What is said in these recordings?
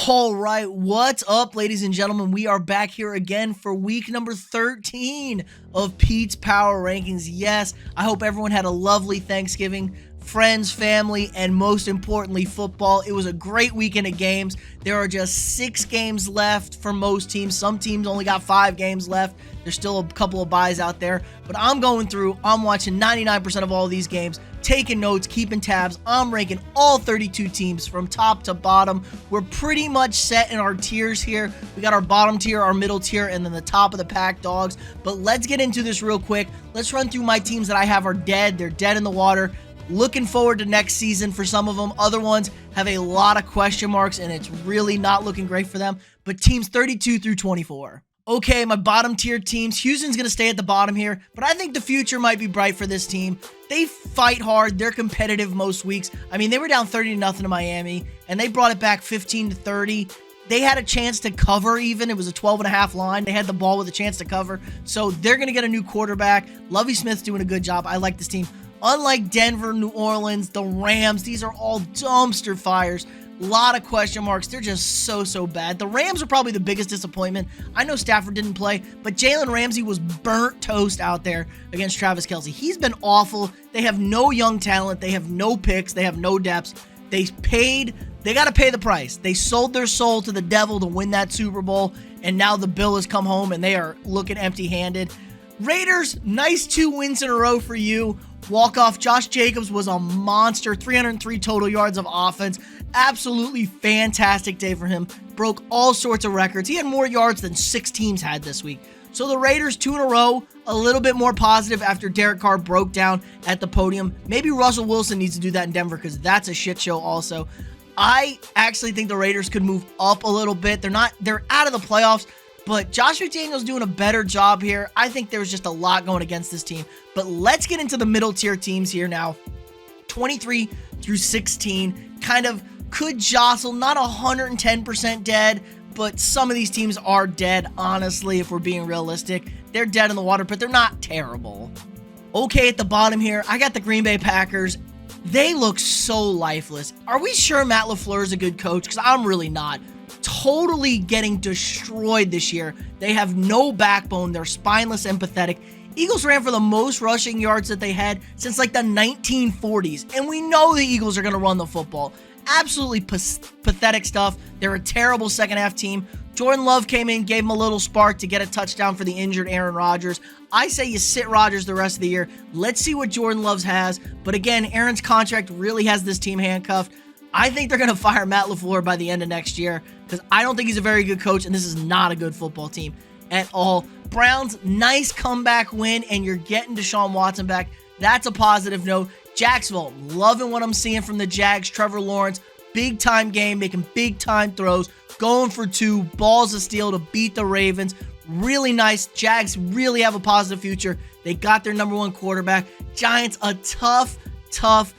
All right, what's up, ladies and gentlemen? We are back here again for week number 13 of Pete's Power Rankings. Yes, I hope everyone had a lovely Thanksgiving, friends, family, and most importantly, football. It was a great weekend of games. There are just 6 games left for most teams. Some teams only got 5 games left. There's still a couple of buys out there, but I'm watching 99% of all of these games, taking notes, keeping tabs. I'm ranking all 32 teams from top to bottom. We're pretty much set in our tiers here. We got our bottom tier, our middle tier, and then the top of the pack dogs. But let's get into this real quick. Let's run through my teams that I have are dead. They're dead in the water. Looking forward to next season for some of them. Other ones have a lot of question marks, and it's really not looking great for them. But teams 32 through 24. Okay, my bottom tier teams. Houston's going to stay at the bottom here, but I think the future might be bright for this team. They fight hard. They're competitive most weeks. I mean, they were down 30-0 to Miami, and they brought it back 15-30. They had a chance to cover even. It was a 12.5 line. They had the ball with a chance to cover. So they're going to get a new quarterback. Lovie Smith's doing a good job. I like this team. Unlike Denver, New Orleans, the Rams, these are all dumpster fires. A lot of question marks. They're just so bad. The Rams are probably the biggest disappointment. I know Stafford didn't play, but Jalen Ramsey was burnt toast out there against Travis Kelce. He's been awful. They have no young talent. They have no picks. They have no depths. They got to pay the price. They sold their soul to the devil to win that Super Bowl, and now the bill has come home, and they are looking empty-handed. Raiders, nice 2 wins in a row for you. Walk-off, Josh Jacobs was a monster, 303 total yards of offense. Absolutely fantastic day for him. Broke all sorts of records. He had more yards than 6 teams had this week. So the Raiders, 2 in a row, a little bit more positive after Derek Carr broke down at the podium. Maybe Russell Wilson needs to do that in Denver because that's a shit show also. I actually think the Raiders could move up a little bit. They're out of the playoffs, but Josh McDaniels doing a better job here. I think there's just a lot going against this team. But let's get into the middle tier teams here now. 23 through 16 kind of could jostle, not 110% dead, but some of these teams are dead, honestly, if we're being realistic. They're dead in the water, but they're not terrible. Okay, at the bottom here, I got the Green Bay Packers. They look so lifeless. Are we sure Matt LaFleur is a good coach? Because I'm really not. Totally getting destroyed this year. They have no backbone. They're spineless and pathetic. Eagles ran for the most rushing yards that they had since like the 1940s. And we know the Eagles are going to run the football. Absolutely pathetic stuff. They're a terrible second half team. Jordan Love came in, gave him a little spark to get a touchdown for the injured Aaron Rodgers. I say you sit Rodgers the rest of the year. Let's see what Jordan Love has. But again, Aaron's contract really has this team handcuffed. I think they're going to fire Matt LaFleur by the end of next year because I don't think he's a very good coach, and this is not a good football team at all. Browns, nice comeback win, and you're getting Deshaun Watson back. That's a positive note. Jacksonville, loving what I'm seeing from the Jags. Trevor Lawrence, big-time game, making big-time throws, going for 2, balls of steel to beat the Ravens. Really nice. Jags really have a positive future. They got their number 1 quarterback. Giants, a tough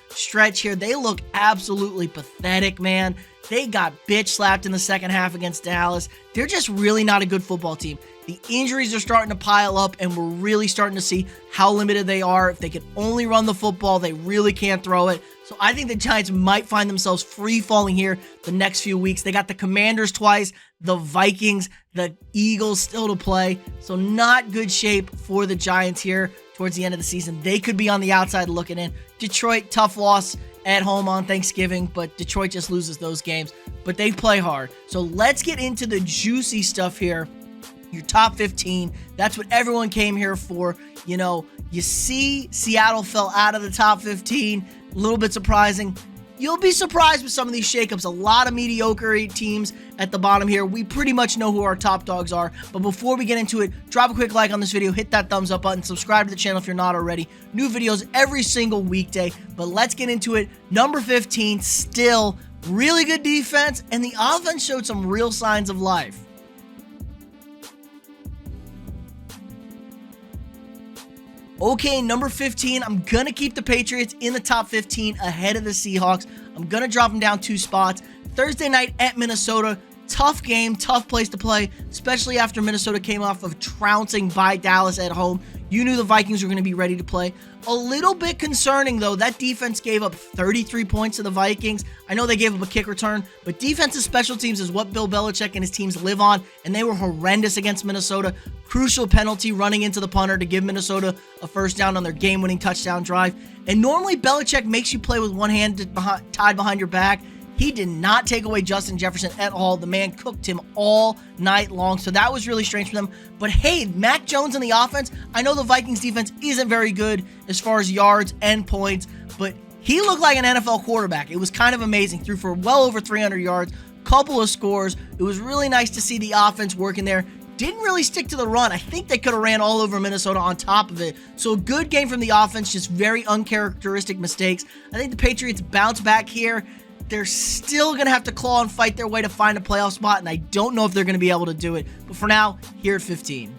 stretch here. They look absolutely pathetic, man. They got bitch slapped in the second half against Dallas. They're just really not a good football team. The injuries are starting to pile up, and we're really starting to see how limited they are. If they can only run the football, they really can't throw it. So I think the Giants might find themselves free-falling here the next few weeks. They got the Commanders twice, the Vikings, the Eagles still to play. So not good shape for the Giants here towards the end of the season. They could be on the outside looking in. Detroit, tough loss at home on Thanksgiving, but Detroit just loses those games. But they play hard. So let's get into the juicy stuff here. Your top 15. That's what everyone came here for. You know, you see Seattle fell out of the top 15. A little bit surprising. You'll be surprised with some of these shakeups. A lot of mediocre teams at the bottom here. We pretty much know who our top dogs are. But before we get into it, drop a quick like on this video. Hit that thumbs up button. Subscribe to the channel if you're not already. New videos every single weekday. But let's get into it. Number 15, still really good defense. And the offense showed some real signs of life. Okay, number 15, I'm going to keep the Patriots in the top 15 ahead of the Seahawks. I'm going to drop them down 2 spots. Thursday night at Minnesota, tough game, tough place to play, especially after Minnesota came off of trouncing by Dallas at home. You knew the Vikings were going to be ready to play. A little bit concerning, though. That defense gave up 33 points to the Vikings. I know they gave up a kick return, but defensive special teams is what Bill Belichick and his teams live on, and they were horrendous against Minnesota. Crucial penalty running into the punter to give Minnesota a first down on their game-winning touchdown drive. And normally Belichick makes you play with one hand tied behind your back. He did not take away Justin Jefferson at all. The man cooked him all night long, so that was really strange for them. But hey, Mac Jones in the offense, I know the Vikings defense isn't very good as far as yards and points, but he looked like an NFL quarterback. It was kind of amazing. Threw for well over 300 yards, couple of scores. It was really nice to see the offense working there. Didn't really stick to the run. I think they could have ran all over Minnesota on top of it. So a good game from the offense, just very uncharacteristic mistakes. I think the Patriots bounce back here. They're still going to have to claw and fight their way to find a playoff spot, and I don't know if they're going to be able to do it. But for now, here at 15.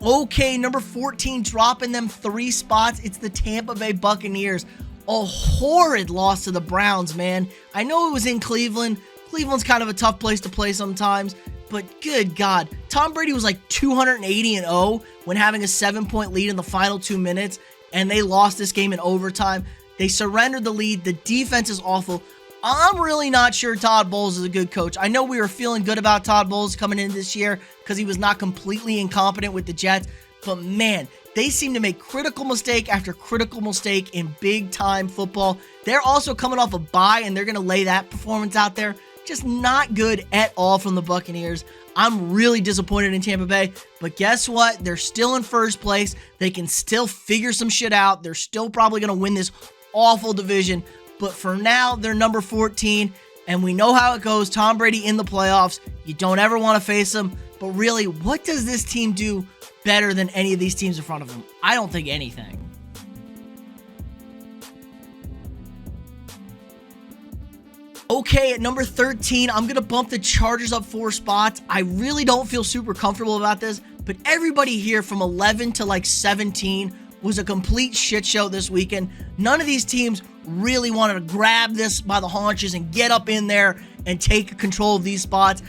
Okay, number 14, dropping them 3 spots. It's the Tampa Bay Buccaneers. A horrid loss to the Browns, man. I know it was in Cleveland. Cleveland's kind of a tough place to play sometimes, but good God. Tom Brady was like 280-0 when having a 7-point lead in the final 2 minutes, and they lost this game in overtime. They surrendered the lead. The defense is awful. I'm really not sure Todd Bowles is a good coach. I know we were feeling good about Todd Bowles coming in this year because he was not completely incompetent with the Jets, but man, they seem to make critical mistake after critical mistake in big-time football. They're also coming off a bye, and they're going to lay that performance out there. Just not good at all from the Buccaneers. I'm really disappointed in Tampa Bay, but guess what? They're still in first place. They can still figure some shit out. They're still probably going to win this awful division, but for now, they're number 14, and we know how it goes. Tom Brady in the playoffs. You don't ever want to face him, but really, what does this team do better than any of these teams in front of them? I don't think anything. Okay, at number 13, I'm going to bump the Chargers up 4 spots. I really don't feel super comfortable about this, but everybody here from 11 to like 17 was a complete shit show this weekend. None of these teams really wanted to grab this by the haunches and get up in there and take control of these spots.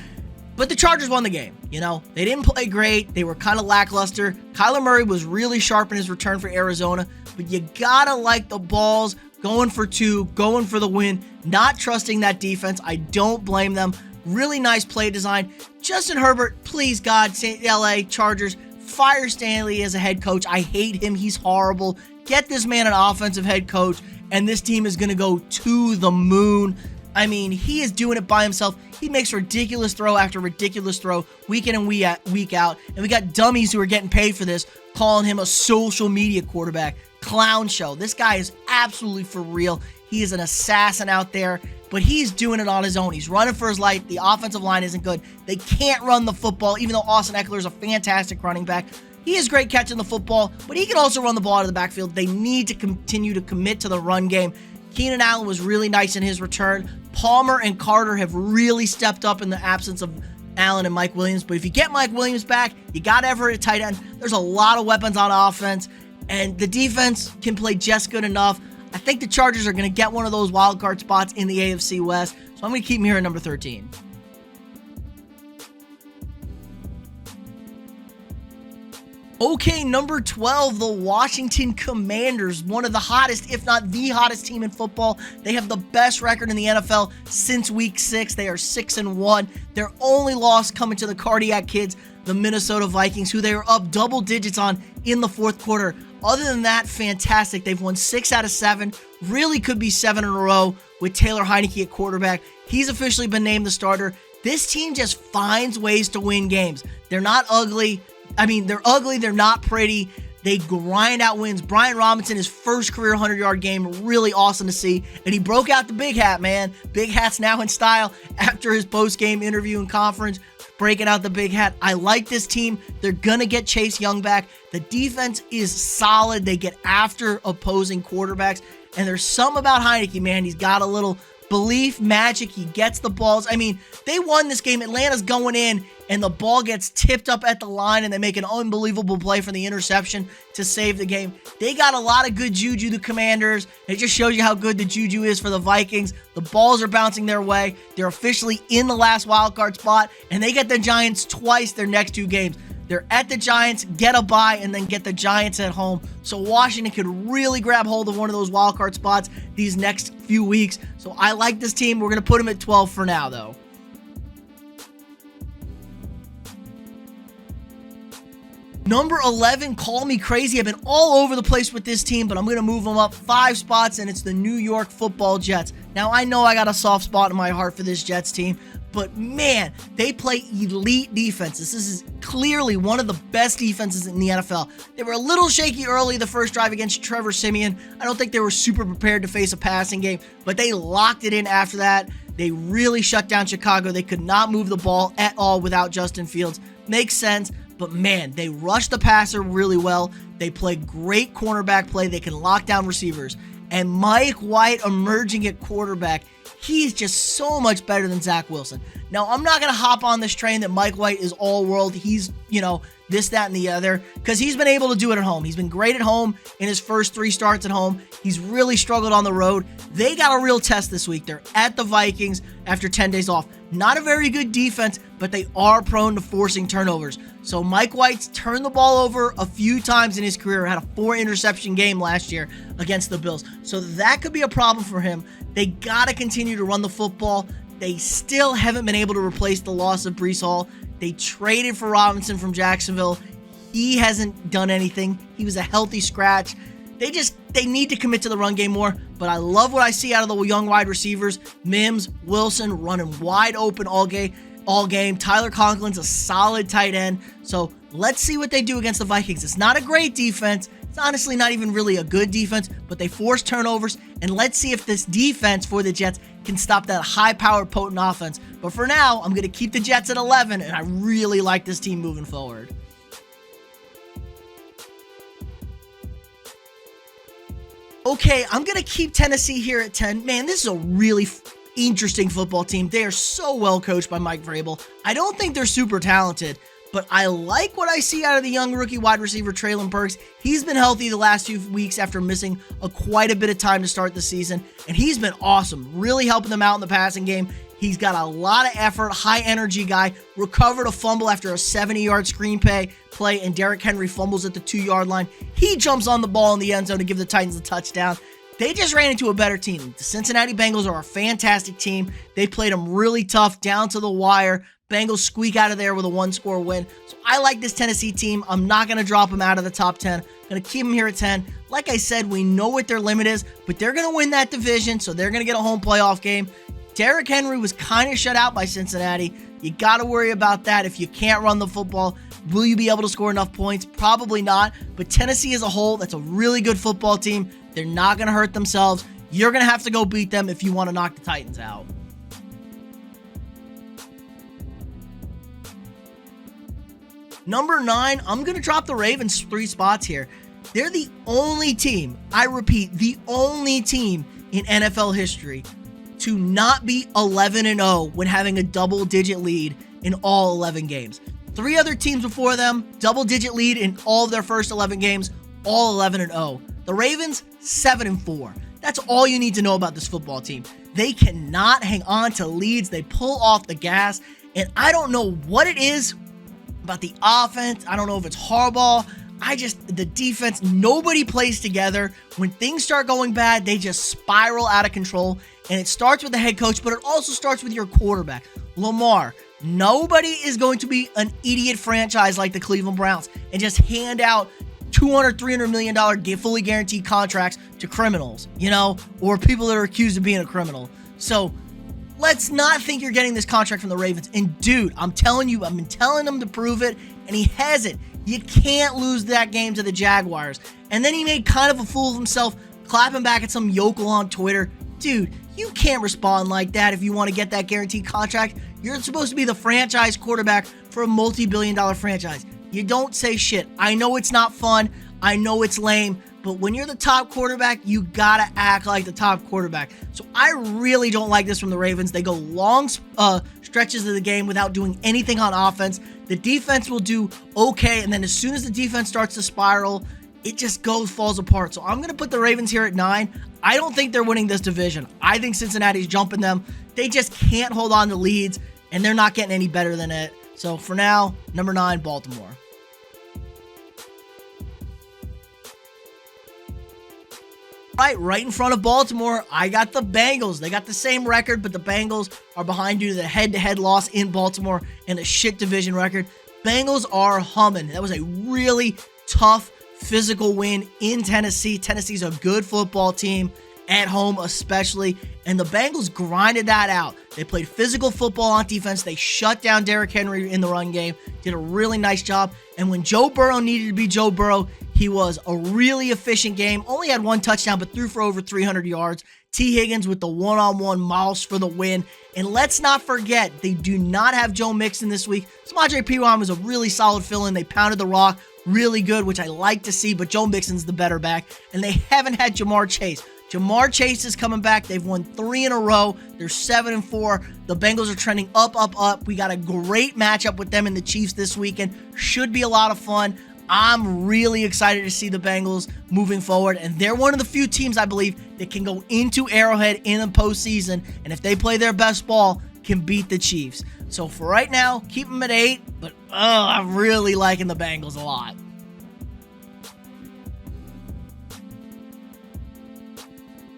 But the Chargers won the game. You know, they didn't play great. They were kind of lackluster. Kyler Murray was really sharp in his return for Arizona, but you gotta like the balls, going for 2, going for the win, not trusting that defense. I don't blame them. Really nice play design. Justin Herbert, please God, LA Chargers, fire Stanley as a head coach. I hate him. He's horrible. Get this man an offensive head coach, and this team is going to go to the moon. I mean, he is doing it by himself. He makes ridiculous throw after ridiculous throw week in and week out. And we got dummies who are getting paid for this, calling him a social media quarterback. Clown show. This guy is absolutely for real. He is an assassin out there, but he's doing it on his own. He's running for his life. The offensive line isn't good. They can't run the football, even though Austin Eckler is a fantastic running back. He is great catching the football, but he can also run the ball out of the backfield. They need to continue to commit to the run game. Keenan Allen was really nice in his return. Palmer and Carter have really stepped up in the absence of Allen and Mike Williams. But if you get Mike Williams back, you got Everett at tight end. There's a lot of weapons on offense, and the defense can play just good enough. I think the Chargers are going to get one of those wild card spots in the AFC West, so I'm going to keep them here at number 13. Okay, number 12, the Washington Commanders, one of the hottest, if not the hottest team in football. They have the best record in the NFL since week 6. They are 6-1. Their only loss coming to the Cardiac Kids, the Minnesota Vikings, who they were up double digits on in the fourth quarter. Other than that, fantastic. They've won 6 out of 7. Really could be 7 in a row with Taylor Heineke at quarterback. He's officially been named the starter. This team just finds ways to win games. They're not ugly. They're ugly. They're not pretty. They grind out wins. Brian Robinson, his first career 100-yard game, really awesome to see. And he broke out the big hat, man. Big hat's now in style after his post-game interview and conference, breaking out the big hat. I like this team. They're going to get Chase Young back. The defense is solid. They get after opposing quarterbacks. And there's something about Heineke, man. He's got a little belief, magic. He gets the balls. They won this game. Atlanta's going in, and the ball gets tipped up at the line, and they make an unbelievable play for the interception to save the game. They got a lot of good juju, the Commanders. It just shows you how good the juju is for the Vikings. The balls are bouncing their way. They're officially in the last wild card spot, and they get the Giants twice their next 2 games. They're at the Giants, get a bye, and then get the Giants at home. So Washington could really grab hold of one of those wild card spots these next few weeks. So I like this team. We're going to put them at 12 for now, though. Number 11, call me crazy. I've been all over the place with this team, but I'm going to move them up 5 spots, and it's the New York Football Jets. Now, I know I got a soft spot in my heart for this Jets team, but man, they play elite defense. This is clearly one of the best defenses in the NFL. They were a little shaky early the first drive against Trevor Siemian. I don't think they were super prepared to face a passing game, but they locked it in after that. They really shut down Chicago. They could not move the ball at all without Justin Fields. Makes sense. But man, they rush the passer really well. They play great cornerback play. They can lock down receivers. And Mike White emerging at quarterback, he's just so much better than Zach Wilson. Now, I'm not going to hop on this train that Mike White is all world. He's, this, that, and the other, because he's been able to do it at home. He's been great at home in his first 3 starts at home. He's really struggled on the road. They got a real test this week. They're at the Vikings after 10 days off. Not a very good defense, but they are prone to forcing turnovers. So Mike White's turned the ball over a few times in his career, had a 4-interception game last year against the Bills. So that could be a problem for him. They got to continue to run the football. They still haven't been able to replace the loss of Breece Hall. They traded for Robinson from Jacksonville. He hasn't done anything. He was a healthy scratch. They need to commit to the run game more, but I love what I see out of the young wide receivers. Mims, Wilson running wide open all game. Tyler Conklin's a solid tight end. So let's see what they do against the Vikings. It's not a great defense. It's honestly not even really a good defense, but they force turnovers, and let's see if this defense for the Jets can stop that high-powered, potent offense. But for now, I'm going to keep the Jets at 11, and I really like this team moving forward. Okay, I'm going to keep Tennessee here at 10. Man, this is a really interesting football team. They are so well coached by Mike Vrabel. I don't think they're super talented, but I like what I see out of the young rookie wide receiver Treylon Burks. He's been healthy the last few weeks after missing quite a bit of time to start the season, and he's been awesome, really helping them out in the passing game. He's got a lot of effort, high energy guy, recovered a fumble after a 70-yard screen play, and Derrick Henry fumbles at the 2-yard line. He jumps on the ball in the end zone to give the Titans a touchdown. They just ran into a better team. The Cincinnati Bengals are a fantastic team. They played them really tough down to the wire. Bengals squeak out of there with a 1-score win. So I like this Tennessee team. I'm not going to drop them out of the top 10. I'm going to keep them here at 10. Like I said, we know what their limit is, but they're going to win that division, so they're going to get a home playoff game. Derrick Henry was kind of shut out by Cincinnati. You got to worry about that. If you can't run the football, will you be able to score enough points? Probably not. But Tennessee as a whole, that's a really good football team. They're not going to hurt themselves. You're going to have to go beat them if you want to knock the Titans out. Number 9, I'm going to drop the Ravens 3 spots here. They're the only team, I repeat, the only team in NFL history to not be 11-0 when having a double-digit lead in all 11 games. 3 other teams before them, double-digit lead in all of their first 11 games, all 11-0. The Ravens, 7-4. That's all you need to know about this football team. They cannot hang on to leads. They pull off the gas, and I don't know what it is about the offense. I don't know if it's Harbaugh. The defense, nobody plays together. When things start going bad, they just spiral out of control. And it starts with the head coach, but it also starts with your quarterback, Lamar. Nobody is going to be an idiot franchise like the Cleveland Browns and just hand out $200, $300 million fully guaranteed contracts to criminals, or people that are accused of being a criminal. So let's not think you're getting this contract from the Ravens. And dude, I'm telling you, I've been telling him to prove it, and he hasn't. You can't lose that game to the Jaguars. And then he made kind of a fool of himself, clapping back at some yokel on Twitter. Dude, you can't respond like that if you want to get that guaranteed contract. You're supposed to be the franchise quarterback for a multi-billion-dollar franchise. You don't say shit. I know it's not fun. I know it's lame. But when you're the top quarterback, you got to act like the top quarterback. So I really don't like this from the Ravens. They go long stretches of the game without doing anything on offense. The defense will do okay, and then as soon as the defense starts to spiral, it just falls apart. So I'm going to put the Ravens here at 9. I don't think they're winning this division. I think Cincinnati's jumping them. They just can't hold on to leads, and they're not getting any better than it. So for now, number 9, Baltimore. Right in front of Baltimore, I got the Bengals. They got the same record, but the Bengals are behind due to the head-to-head loss in Baltimore and a shit division record. Bengals are humming. That was a really tough, physical win in Tennessee. Tennessee's a good football team, at home especially, and the Bengals grinded that out. They played physical football on defense. They shut down Derrick Henry in the run game, did a really nice job, and when Joe Burrow needed to be Joe Burrow, he was a really efficient game. Only had one touchdown, but threw for over 300 yards. T. Higgins with the one-on-one mouse for the win. And let's not forget, they do not have Joe Mixon this week. Samaje Perine was a really solid fill-in. They pounded the rock really good, which I like to see, but Joe Mixon's the better back. And they haven't had Jamar Chase. Jamar Chase is coming back. They've won 3 in a row. They're 7-4. The Bengals are trending up. We got a great matchup with them and the Chiefs this weekend. Should be a lot of fun. I'm really excited to see the Bengals moving forward, and they're one of the few teams, I believe, that can go into Arrowhead in the postseason, and if they play their best ball, can beat the Chiefs. So for right now, keep them at 8, but I'm really liking the Bengals a lot.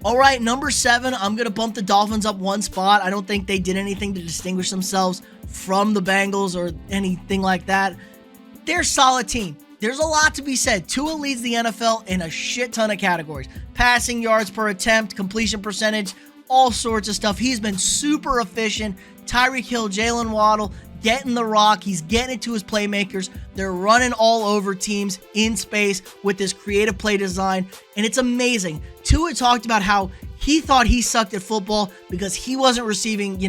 All right, number 7, I'm going to bump the Dolphins up 1 spot. I don't think they did anything to distinguish themselves from the Bengals or anything like that. They're a solid team. There's a lot to be said. Tua leads the NFL in a shit ton of categories. Passing yards per attempt, completion percentage, all sorts of stuff. He's been super efficient. Tyreek Hill, Jalen Waddle, getting the rock. He's getting it to his playmakers. They're running all over teams in space with this creative play design, and it's amazing. Tua talked about how he thought he sucked at football because he wasn't receiving,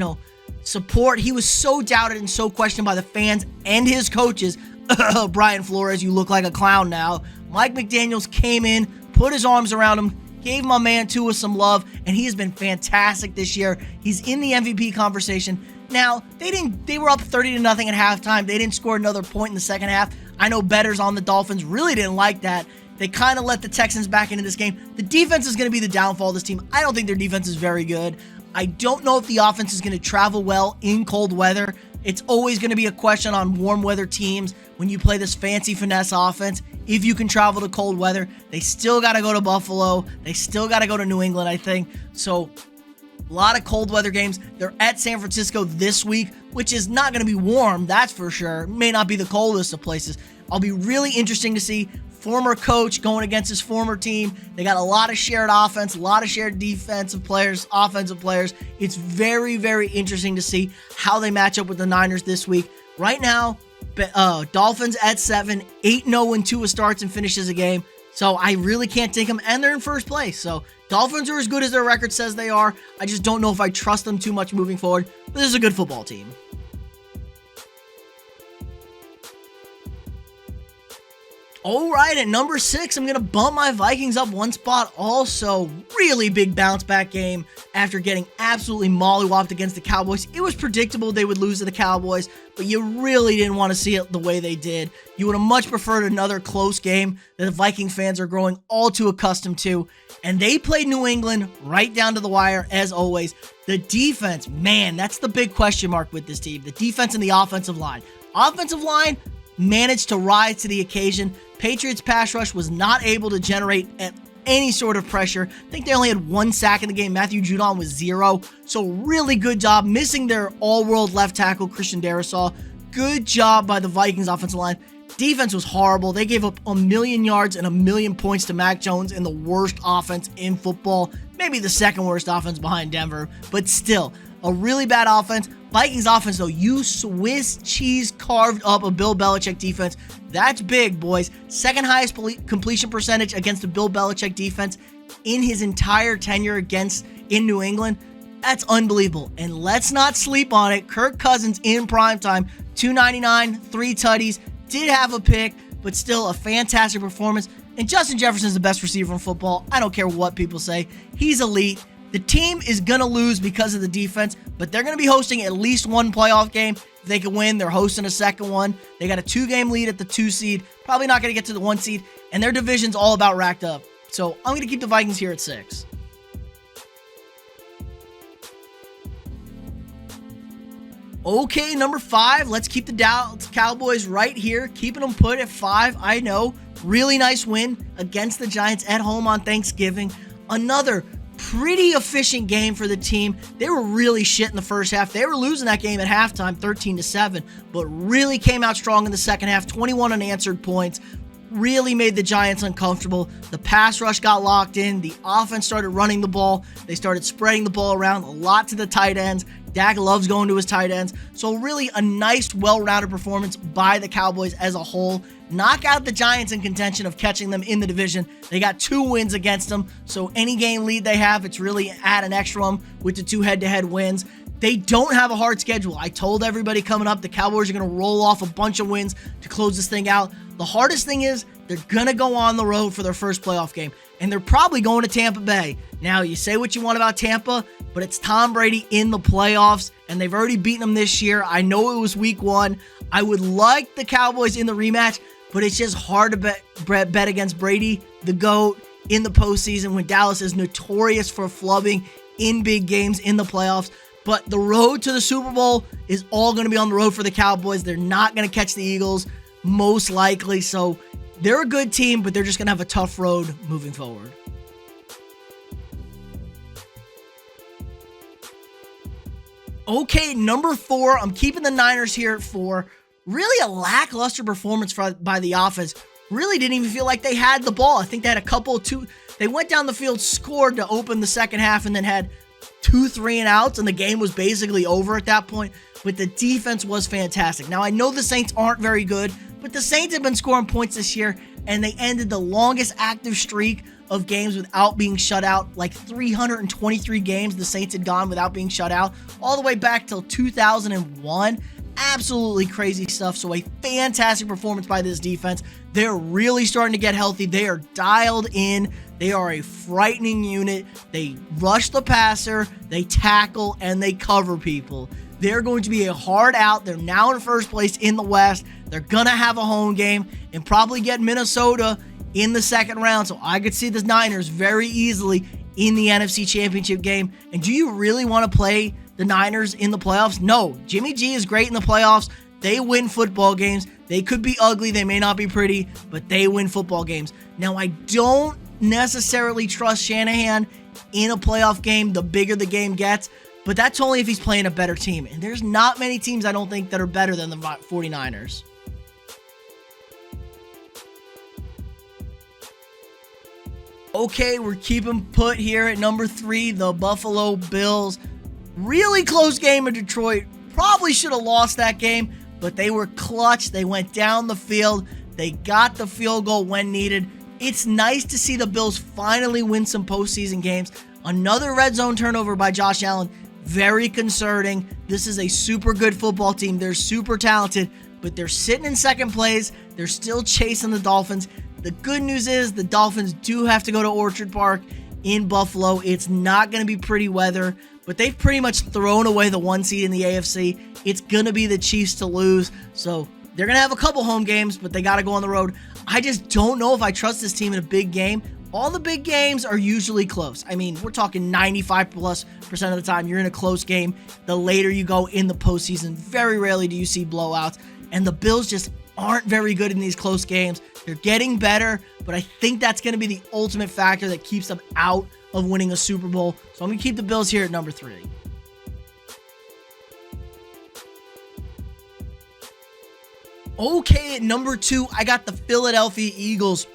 support. He was so doubted and so questioned by the fans and his coaches. Brian Flores, you look like a clown now. Mike McDaniels came in, put his arms around him, gave my man Tua some love, and he has been fantastic this year. He's in the MVP conversation. Now, they were up 30-0 at halftime. They didn't score another point in the second half. I know bettors on the Dolphins really didn't like that. They kind of let the Texans back into this game. The defense is going to be the downfall of this team. I don't think their defense is very good. I don't know if the offense is going to travel well in cold weather. It's always going to be a question on warm weather teams when you play this fancy finesse offense. If you can travel to cold weather, they still got to go to Buffalo. They still got to go to New England, I think. So a lot of cold weather games. They're at San Francisco this week, which is not going to be warm, that's for sure. It may not be the coldest of places. I'll be really interesting to see former coach going against his former team. They got a lot of shared offense, a lot of shared defensive players, offensive players. It's very, very interesting to see how they match up with the Niners this week. Right now, Dolphins at 7, 8-0 when Tua starts and finishes a game. So I really can't take them, and they're in first place. So Dolphins are as good as their record says they are. I just don't know if I trust them too much moving forward. But this is a good football team. All right, at number 6, I'm going to bump my Vikings up 1 spot. Also, really big bounce back game after getting absolutely mollywopped against the Cowboys. It was predictable they would lose to the Cowboys, but you really didn't want to see it the way they did. You would have much preferred another close game that the Viking fans are growing all too accustomed to. And they played New England right down to the wire, as always. The defense, man, that's the big question mark with this team. The defense and the offensive line. Offensive line managed to rise to the occasion. Patriots pass rush was not able to generate any sort of pressure. I think they only had 1 sack in the game. Matthew Judon was 0. So really good job missing their all-world left tackle, Christian Darrisaw. Good job by the Vikings offensive line. Defense was horrible. They gave up 1,000,000 yards and 1,000,000 points to Mac Jones in the worst offense in football. Maybe the second worst offense behind Denver, but still, a really bad offense. Vikings offense, though, you Swiss cheese carved up a Bill Belichick defense. That's big, boys. Second highest completion percentage against a Bill Belichick defense in his entire tenure in New England. That's unbelievable. And let's not sleep on it. Kirk Cousins in primetime, 299, 3 tutties, did have a pick, but still a fantastic performance. And Justin Jefferson's the best receiver in football. I don't care what people say. He's elite. The team is going to lose because of the defense, but they're going to be hosting at least 1 playoff game. If they can win, they're hosting a second one. They got a 2-game lead at the 2 seed. Probably not going to get to the 1 seed, and their division's all about racked up. So I'm going to keep the Vikings here at 6. Okay, number 5. Let's keep the Dallas Cowboys right here, keeping them put at 5. I know, really nice win against the Giants at home on Thanksgiving. Another pretty efficient game for the team. They were really shit in the first half. They were losing that game at halftime 13-7, but really came out strong in the second half. 21 unanswered points. Really made the Giants uncomfortable. The pass rush got locked in. The offense started running the ball. They started spreading the ball around a lot to the tight ends. Dak loves going to his tight ends. So really a nice, well-rounded performance by the Cowboys as a whole. Knock out the Giants in contention of catching them in the division. They got 2 wins against them. So any game lead they have, it's really at an extra one with the 2 head-to-head wins. They don't have a hard schedule. I told everybody coming up, the Cowboys are going to roll off a bunch of wins to close this thing out. The hardest thing is they're going to go on the road for their first playoff game, and they're probably going to Tampa Bay. Now, you say what you want about Tampa, but it's Tom Brady in the playoffs, and they've already beaten them this year. I know it was week 1. I would like the Cowboys in the rematch, but it's just hard to bet against Brady, the GOAT, in the postseason when Dallas is notorious for flubbing in big games in the playoffs. But the road to the Super Bowl is all going to be on the road for the Cowboys. They're not going to catch the Eagles, most likely. So they're a good team, but they're just going to have a tough road moving forward. Okay, number 4. I'm keeping the Niners here at 4. Really a lackluster performance by the offense. Really didn't even feel like they had the ball. I think they had a couple of they went down the field, scored to open the second half, and then had 2 3-and-outs, and the game was basically over at that point. But the defense was fantastic. Now, I know the Saints aren't very good, but the Saints have been scoring points this year, and they ended the longest active streak of games without being shut out. Like 323 games the Saints had gone without being shut out, all the way back till 2001. Absolutely crazy stuff. So a fantastic performance by this defense. They're really starting to get healthy. They are dialed in. They are a frightening unit. They rush the passer, they tackle, and they cover people. They're going to be a hard out. They're now in first place in the West. They're going to have a home game and probably get Minnesota in the second round. So I could see the Niners very easily in the NFC Championship game. And do you really want to play the Niners in the playoffs? No. Jimmy G is great in the playoffs. They win football games. They could be ugly. They may not be pretty, but they win football games. Now, I don't necessarily trust Shanahan in a playoff game the bigger the game gets, but that's only if he's playing a better team. And there's not many teams I don't think that are better than the 49ers. Okay, we're keeping put here at number 3, the Buffalo Bills. Really close game in Detroit. Probably should have lost that game, but they were clutch. They went down the field. They got the field goal when needed. It's nice to see the Bills finally win some postseason games. Another red zone turnover by Josh Allen. Very concerning. This is a super good football team. They're super talented, but they're sitting in second place. They're still chasing the Dolphins. The good news is the Dolphins do have to go to Orchard Park in Buffalo. It's not going to be pretty weather, but they've pretty much thrown away the 1 seed in the AFC. It's going to be the Chiefs to lose. So they're going to have a couple home games, but they got to go on the road. I just don't know if I trust this team in a big game. All the big games are usually close. I mean, we're talking 95+% of the time you're in a close game. The later you go in the postseason, very rarely do you see blowouts. And the Bills just aren't very good in these close games. They're getting better, but I think that's going to be the ultimate factor that keeps them out of winning a Super Bowl. So I'm going to keep the Bills here at number 3. Okay, at number 2, I got the Philadelphia Eagles.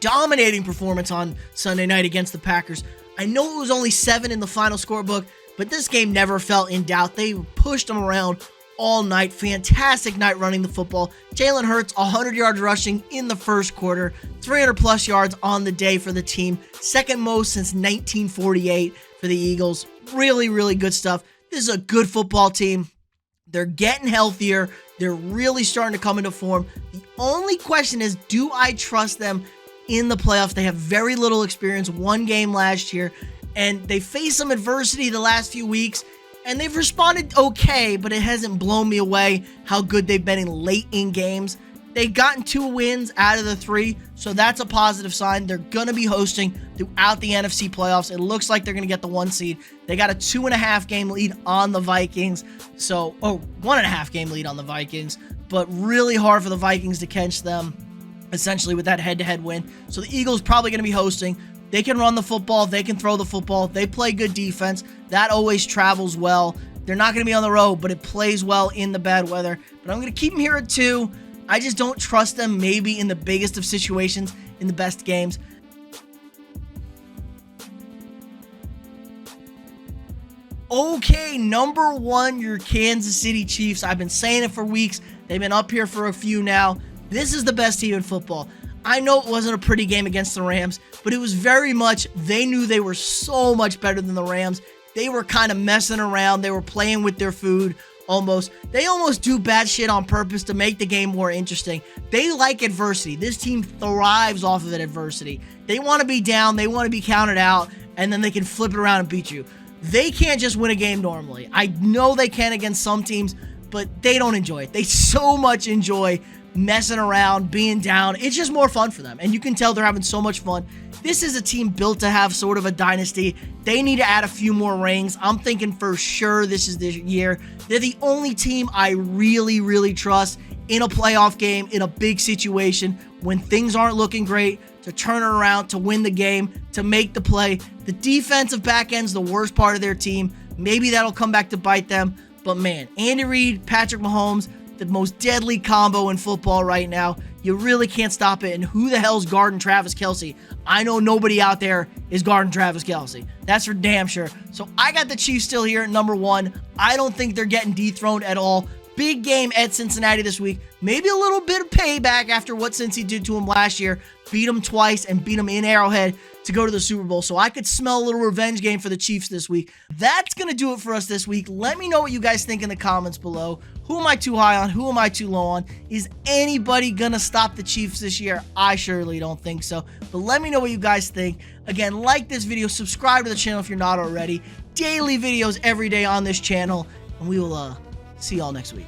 Dominating performance on Sunday night against the Packers. I know it was only 7 in the final scorebook, but this game never felt in doubt. They pushed them around all night. Fantastic night running the football. Jalen Hurts, 100 yards rushing in the first quarter, 300+ yards on the day for the team. Second most since 1948 for the Eagles. Really, really good stuff. This is a good football team. They're getting healthier. They're really starting to come into form. The only question is, do I trust them in the playoffs? They have very little experience. 1 game last year, and they faced some adversity the last few weeks, and they've responded okay, but it hasn't blown me away how good they've been in late in games. They've gotten 2 wins out of the 3, so that's a positive sign. They're going to be hosting throughout the NFC playoffs. It looks like they're going to get the 1 seed. They got a 2.5 game lead on the Vikings. 1.5 game lead on the Vikings, but really hard for the Vikings to catch them, essentially, with that head-to-head win. So the Eagles probably going to be hosting. They can run the football. They can throw the football. They play good defense. That always travels well. They're not going to be on the road, but it plays well in the bad weather. But I'm going to keep them here at 2. I just don't trust them maybe in the biggest of situations, in the best games. Okay, number 1, your Kansas City Chiefs. I've been saying it for weeks. They've been up here for a few now. This is the best team in football. I know it wasn't a pretty game against the Rams, but it was very much, they knew they were so much better than the Rams. They were kind of messing around. They were playing with their food almost. They almost do bad shit on purpose to make the game more interesting. They like adversity. This team thrives off of that adversity. They want to be down. They want to be counted out, and then they can flip it around and beat you. They can't just win a game normally. I know they can against some teams, but they don't enjoy it. They so much enjoy messing around, being down. It's just more fun for them, and you can tell they're having so much fun. This is a team built to have sort of a dynasty. They need to add a few more rings. I'm thinking for sure this is this year. They're the only team I really, really trust in a playoff game, in a big situation, when things aren't looking great, to turn it around, to win the game, to make the play. The defensive back end's the worst part of their team. Maybe that'll come back to bite them. But man, Andy Reid, Patrick Mahomes, the most deadly combo in football right now. You really can't stop it. And who the hell's guarding Travis Kelce? I know nobody out there is guarding Travis Kelce. That's for damn sure. So I got the Chiefs still here at number 1. I don't think they're getting dethroned at all. Big game at Cincinnati this week. Maybe a little bit of payback after what Cincy did to him last year. Beat him twice and beat him in Arrowhead to go to the Super Bowl. So I could smell a little revenge game for the Chiefs this week. That's going to do it for us this week. Let me know what you guys think in the comments below. Who am I too high on? Who am I too low on? Is anybody going to stop the Chiefs this year? I surely don't think so. But let me know what you guys think. Again, like this video. Subscribe to the channel if you're not already. Daily videos every day on this channel. And we will see y'all next week.